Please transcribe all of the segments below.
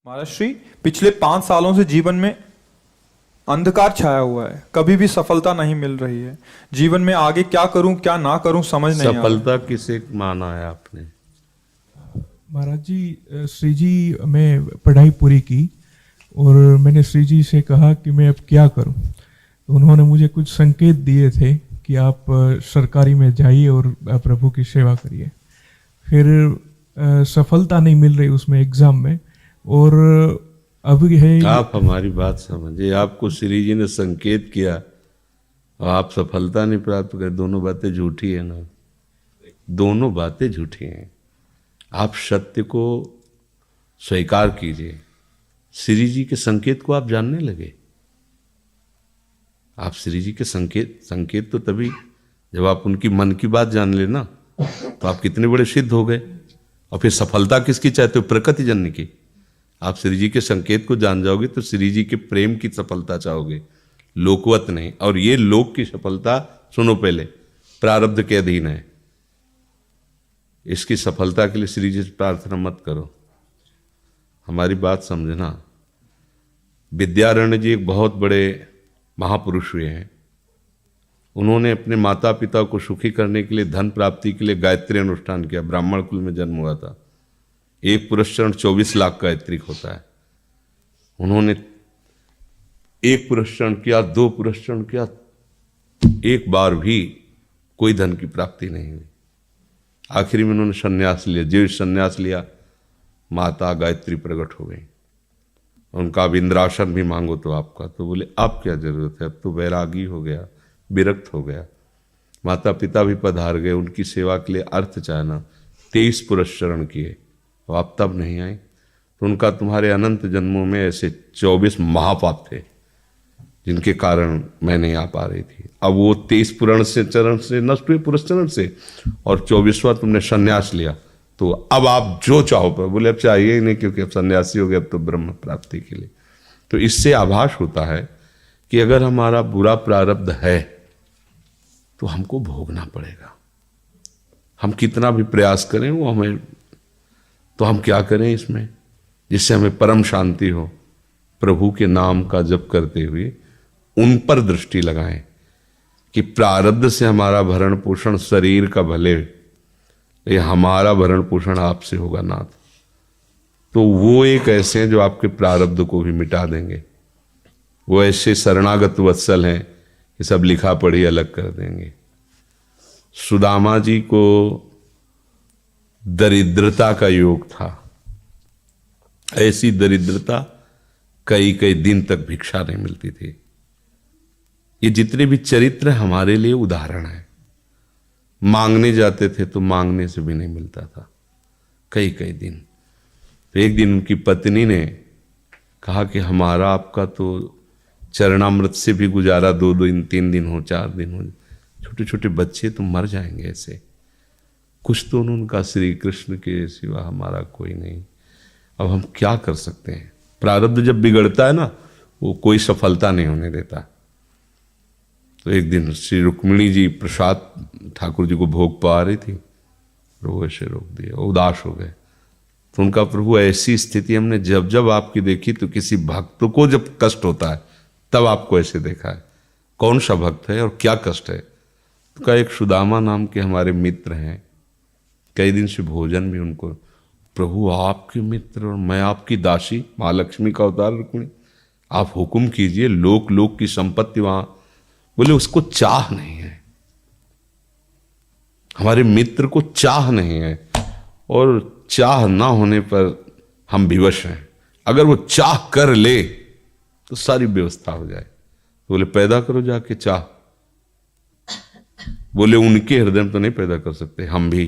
महाराष्ट्री पिछले 5 सालों से जीवन में अंधकार छाया हुआ है। कभी भी सफलता नहीं मिल रही है। जीवन में आगे क्या करूं क्या ना करूं समझ नहीं आ रहा। सफलता किसे माना है आपने? महाराज जी, श्री जी मैं पढ़ाई पूरी की और मैंने श्री जी से कहा कि मैं अब क्या करूं। तो उन्होंने मुझे कुछ संकेत दिए थे कि आप सरकारी में जाइए और प्रभु की सेवा करिए। फिर सफलता नहीं मिल रही उसमें एग्ज़ाम में, और अब है। आप हमारी बात समझिए। आपको श्री जी ने संकेत किया और आप सफलता नहीं प्राप्त कर, दोनों बातें झूठी है ना। दोनों बातें झूठी हैं। आप सत्य को स्वीकार कीजिए। श्री जी के संकेत को आप जानने लगे। आप श्री जी के संकेत तो तभी जब आप उनकी मन की बात जान लेना, तो आप कितने बड़े सिद्ध हो गए। और फिर सफलता किसकी चाहते हो? प्रकृति जन्य की। आप श्री जी के संकेत को जान जाओगे तो श्री जी के प्रेम की सफलता चाहोगे, लोकवत नहीं। और ये लोक की सफलता, सुनो पहले, प्रारब्ध के अधीन है। इसकी सफलता के लिए श्री जी से प्रार्थना मत करो। हमारी बात समझना। विद्यारण्य जी एक बहुत बड़े महापुरुष हुए हैं। उन्होंने अपने माता पिता को सुखी करने के लिए, धन प्राप्ति के लिए गायत्री अनुष्ठान किया। ब्राह्मण कुल में जन्म हुआ था। एक पुरस्चरण 24 लाख गायत्रिक होता है। उन्होंने एक पुरस्चरण किया, 2 पुरस्चरण किया, एक बार भी कोई धन की प्राप्ति नहीं हुई। आखिरी में उन्होंने संन्यास लिया। जीव संन्यास लिया, माता गायत्री प्रकट हो गई। उनका अब इंद्रासन भी मांगो तो आपका, तो बोले अब क्या जरूरत है, अब तो वैरागी हो गया, विरक्त हो गया। माता पिता भी पधार गए, उनकी सेवा के लिए अर्थ चाहना। 23 पुरस्चरण किए, तो आप तब नहीं आए। तो उनका तुम्हारे अनंत जन्मों में ऐसे 24 महापाप थे जिनके कारण मैं नहीं आ पा रही थी। अब वो 23 पुराण से चरण से नष्ट हुए, पुरस्चरण से, और 24वां तुमने संन्यास लिया। तो अब आप जो चाहो पर, बोले अब चाहिए ही नहीं, क्योंकि अब सन्यासी हो गए, अब तो ब्रह्म प्राप्ति के लिए। तो इससे आभास होता है कि अगर हमारा बुरा प्रारब्ध है तो हमको भोगना पड़ेगा। हम कितना भी प्रयास करें वो हमें, तो हम क्या करें इसमें जिससे हमें परम शांति हो? प्रभु के नाम का जप करते हुए उन पर दृष्टि लगाएं कि प्रारब्ध से हमारा भरण पोषण शरीर का भले, ये हमारा भरण पोषण आपसे होगा नाथ। तो वो एक ऐसे हैं जो आपके प्रारब्ध को भी मिटा देंगे। वो ऐसे शरणागत वत्सल हैं कि सब लिखा पढ़ी अलग कर देंगे। सुदामा जी को दरिद्रता का योग था। ऐसी दरिद्रता, कई कई दिन तक भिक्षा नहीं मिलती थी। ये जितने भी चरित्र हमारे लिए उदाहरण है। मांगने जाते थे तो मांगने से भी नहीं मिलता था, कई कई दिन। तो एक दिन उनकी पत्नी ने कहा कि हमारा आपका तो चरणामृत से भी गुजारा 2 दिन 3 दिन हो, 4 दिन हो, छोटे छोटे बच्चे तो मर जाएंगे ऐसे। कुछ तो उनका श्री कृष्ण के सिवा हमारा कोई नहीं। अब हम क्या कर सकते हैं? प्रारब्ध जब बिगड़ता है ना, वो कोई सफलता नहीं होने देता। तो एक दिन श्री रुक्मिणी जी प्रसाद ठाकुर जी को भोग पा रही थी, प्रभु ऐसे रोक दिया, उदास हो गए। तो उनका, प्रभु ऐसी स्थिति हमने जब जब आपकी देखी, तो किसी भक्त को जब कष्ट होता है तब आपको ऐसे देखा है। कौन सा भक्त है और क्या कष्ट है? तो का एक सुदामा नाम के हमारे मित्र हैं, कई दिन से भोजन भी उनको, प्रभु आपके मित्र और मैं आपकी दासी, महालक्ष्मी का अवतार रुक्मिणी, आप हुक्म कीजिए, लोक लोक की संपत्ति वहां। बोले उसको चाह नहीं है, हमारे मित्र को चाह नहीं है, और चाह ना होने पर हम विवश हैं। अगर वो चाह कर ले तो सारी व्यवस्था हो जाए। बोले पैदा करो जाके चाह। बोले उनके हृदय में तो नहीं पैदा कर सकते, हम भी,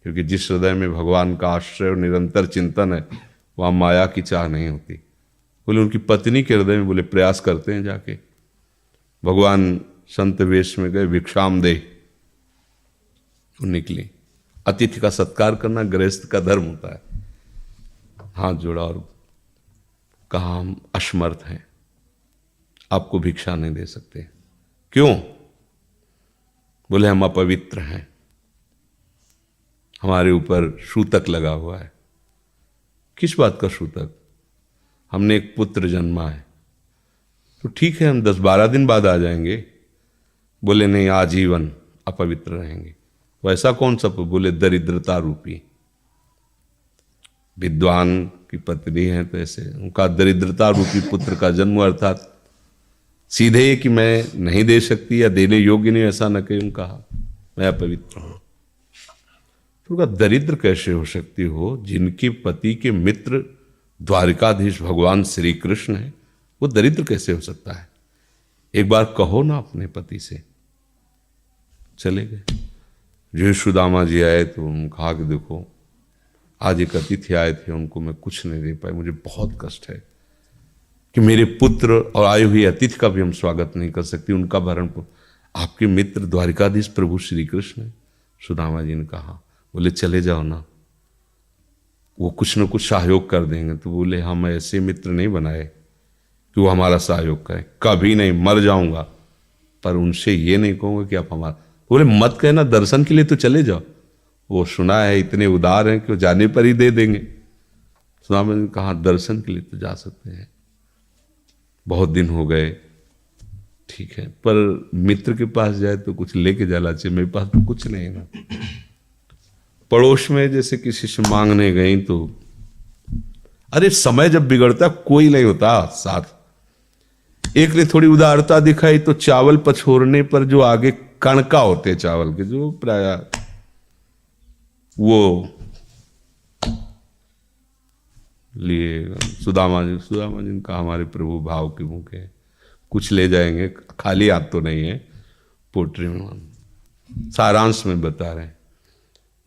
क्योंकि जिस हृदय में भगवान का आश्रय और निरंतर चिंतन है, वहां माया की चाह नहीं होती। बोले उनकी पत्नी के हृदय में, बोले प्रयास करते हैं जाके। भगवान संत वेश में गए, भिक्षाम दे, वो निकली। अतिथि का सत्कार करना गृहस्थ का धर्म होता है। हाथ जोड़ा और कहा हम असमर्थ हैं, आपको भिक्षा नहीं दे सकते। क्यों? बोले हम अपवित्र हैं, हमारे ऊपर सूतक लगा हुआ है। किस बात का सूतक? हमने एक पुत्र जन्मा है तो ठीक है, हम 10-12 दिन बाद आ जाएंगे। बोले नहीं, आजीवन अपवित्र रहेंगे। वैसा कौन सा? बोले दरिद्रता रूपी। विद्वान की पत्नी है तो ऐसे उनका दरिद्रता रूपी पुत्र का जन्म, अर्थात सीधे कि मैं नहीं दे सकती या देने योग्य नहीं, ऐसा न कहीं कहा, मैं अपवित्र हूं। तो उनका दरिद्र कैसे हो सकती हो? जिनके पति के मित्र द्वारिकाधीश भगवान श्री कृष्ण है, वो दरिद्र कैसे हो सकता है? एक बार कहो ना अपने पति से। चले गए। जो सुदामा जी आए तो उन्होंने कहा कि देखो, आज एक अतिथि आए थे, उनको मैं कुछ नहीं दे पाई, मुझे बहुत कष्ट है कि मेरे पुत्र और आए हुए अतिथि का भी हम स्वागत नहीं कर सकते, उनका भरण। आपके मित्र द्वारिकाधीश प्रभु श्री कृष्ण है। सुदामा जी ने कहा, बोले चले जाओ ना, वो कुछ न कुछ सहयोग कर देंगे। तो बोले हम ऐसे मित्र नहीं बनाए कि वो हमारा सहयोग करें, कभी नहीं, मर जाऊंगा पर उनसे ये नहीं कहूंगा कि आप हमारा। बोले मत कहना, दर्शन के लिए तो चले जाओ, वो सुना है इतने उदार हैं कि वो जाने पर ही दे देंगे। सुदामा जी ने कहा दर्शन के लिए तो जा सकते हैं, बहुत दिन हो गए, ठीक है, पर मित्र के पास जाए तो कुछ लेके जाना चाहिए, मेरे पास तो कुछ नहीं ना। पड़ोस में जैसे किसी से मांगने गई तो, अरे समय जब बिगड़ता कोई नहीं होता साथ। एक ने थोड़ी उदारता दिखाई तो चावल पछोरने पर जो आगे कणका होते चावल के, जो प्राय वो लिए सुदामा जी ने कहा हमारे प्रभु भाव के मुख है, कुछ ले जाएंगे, खाली हाथ तो नहीं है। पोट्री में सारांश में बता रहे हैं,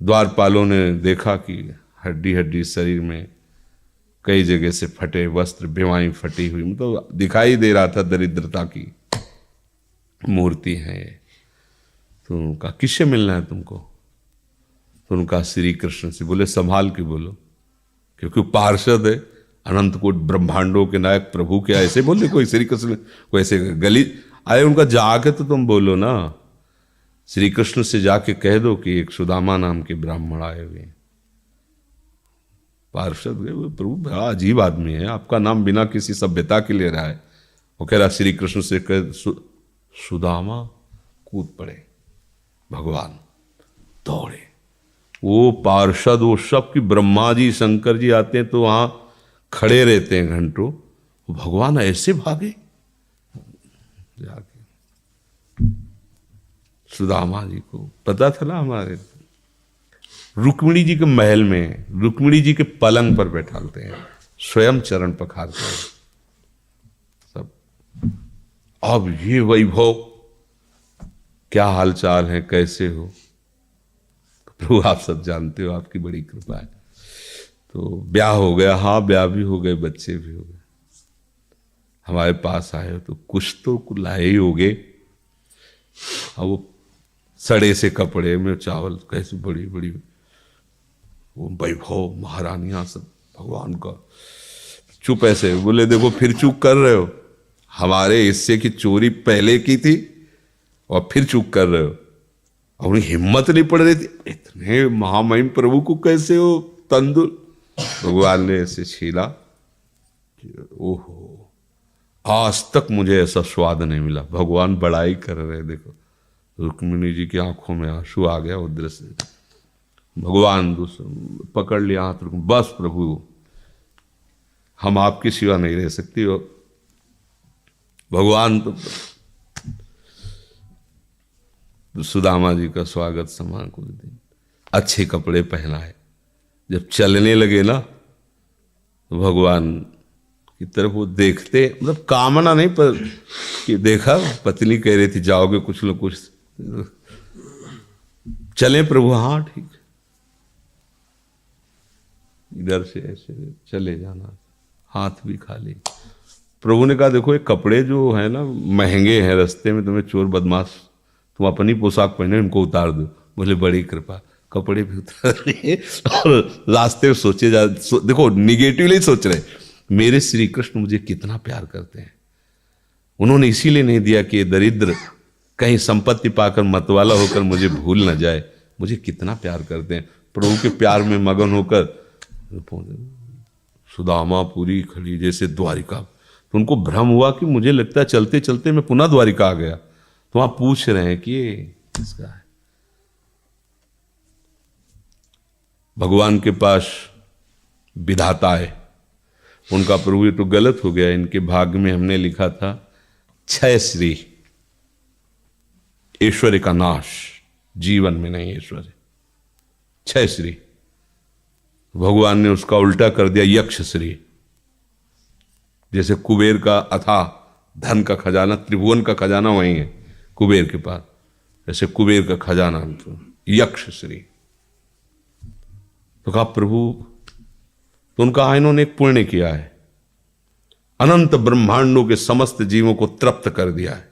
द्वारपालों ने देखा कि हड्डी हड्डी शरीर में कई जगह से फटे वस्त्र, बेवाई फटी हुई, मतलब दिखाई दे रहा था दरिद्रता की मूर्ति है ये। तो उनका किससे मिलना है तुमको? तो उनका श्री कृष्ण से। बोले संभाल के बोलो, क्योंकि पार्षद है, अनंत कोट ब्रह्मांडों के नायक प्रभु के ऐसे बोले कोई श्री कृष्ण, कोई ऐसे गली आए उनका जाके तो तुम बोलो ना, श्री कृष्ण से जाके कह दो कि एक सुदामा नाम के ब्राह्मण आए हुए हैं। पार्षद गए, प्रभु बड़ा अजीब आदमी है, आपका नाम बिना किसी सभ्यता के ले रहा है। वो कह रहा श्री कृष्ण से कह, सुदामा कूद पड़े, भगवान दौड़े। वो पार्षद, वो सब की ब्रह्मा जी शंकर जी आते हैं तो वहां खड़े रहते हैं घंटों, भगवान ऐसे भागे जाके। सुदामा जी को पता था ना, हमारे रुक्मिणी जी के महल में रुक्मिणी जी के पलंग पर बैठाते हैं, स्वयं चरण पखारते हैं सब। अब ये वैभव, क्या हालचाल है, कैसे हो? प्रभु आप सब जानते हो, आपकी बड़ी कृपा है। तो ब्याह हो गया, हाँ ब्याह भी हो गए, बच्चे भी हो गए। हमारे पास आए हो तो कुछ तो लाए ही होगे। अब वो सड़े से कपड़े में चावल, कैसे बड़ी बड़ी वो वैभव, महारानियां सब भगवान का। चुप ऐसे बोले, देखो फिर चूक कर रहे हो, हमारे हिस्से की चोरी पहले की थी और फिर चूक कर रहे हो। और उन्हें हिम्मत नहीं पड़ रही थी, इतने महामहिम प्रभु को कैसे हो तंदुल। भगवान ने ऐसे छीला, ओहो आज तक मुझे ऐसा स्वाद नहीं मिला। भगवान बड़ाई कर रहे, देखो रुक्मिणी जी की आंखों में आंसू आ गया उधर से। भगवान पकड़ लिया हाथ, बस प्रभु हम आपके सिवा नहीं रह सकती हो। भगवान तो सुदामा जी का स्वागत समान को दिन अच्छे कपड़े पहनाए। जब चलने लगे ना तो भगवान की तरफ वो देखते, मतलब कामना नहीं पर कि देखा पत्नी कह रही थी जाओगे कुछ न कुछ, चले प्रभु, हाँ ठीक, इधर से ऐसे चले जाना, हाथ भी खाली। प्रभु ने कहा देखो ये कपड़े जो है ना महंगे हैं, रास्ते में तुम्हें चोर बदमाश, तुम अपनी पोशाक पहने इनको उतार दो। बोले बड़ी कृपा, कपड़े भी उतार दिए और रास्ते में सोचे देखो निगेटिवली सोच रहे, मेरे श्री कृष्ण मुझे कितना प्यार करते हैं। उन्होंने इसीलिए नहीं दिया कि ये दरिद्र कहीं संपत्ति पाकर मतवाला होकर मुझे भूल न जाए, मुझे कितना प्यार करते हैं। प्रभु के प्यार में मगन होकर सुदामापुरी खड़ी जैसे द्वारिका। तो उनको भ्रम हुआ कि मुझे लगता है चलते चलते मैं पुनः द्वारिका आ गया। तो वहां पूछ रहे हैं कि ये किसका है। भगवान के पास विधाता है, उनका प्रभु ये तो गलत हो गया, इनके भाग्य में हमने लिखा था क्षय श्री, ऐश्वर्य का नाश, जीवन में नहीं ऐश्वर्य, क्षय श्री। भगवान ने उसका उल्टा कर दिया यक्ष श्री। जैसे कुबेर का अथाह धन का खजाना, त्रिभुवन का खजाना वही है कुबेर के पास, जैसे कुबेर का खजाना यक्ष श्री। तो कहा प्रभु, तो उनका इन्होंने एक पुण्य किया है, अनंत ब्रह्मांडों के समस्त जीवों को तृप्त कर दिया है।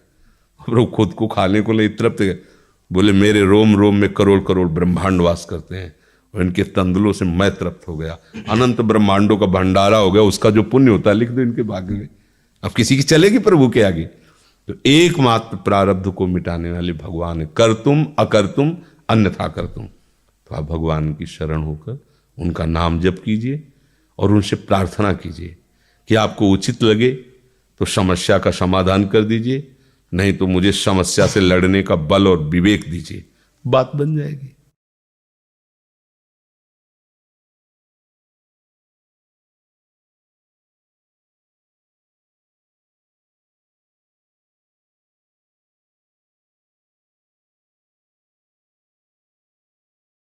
प्रभु खुद को खाने को नहीं तृप्त, बोले मेरे रोम रोम में करोड़ करोड़ ब्रह्मांड वास करते हैं और इनके तंदुलों से मैं तृप्त हो गया। अनंत ब्रह्मांडों का भंडारा हो गया, उसका जो पुण्य होता है लिख दो इनके भाग्य में। अब किसी की चलेगी प्रभु के आगे। तो एकमात्र प्रारब्ध को मिटाने वाले भगवान है, कर तुम अकर तुम अन्यथा कर तुम। तो आप भगवान की शरण होकर उनका नाम जप कीजिए और उनसे प्रार्थना कीजिए कि आपको उचित लगे तो समस्या का समाधान कर दीजिए, नहीं तो मुझे समस्या से लड़ने का बल और विवेक दीजिए, बात बन जाएगी।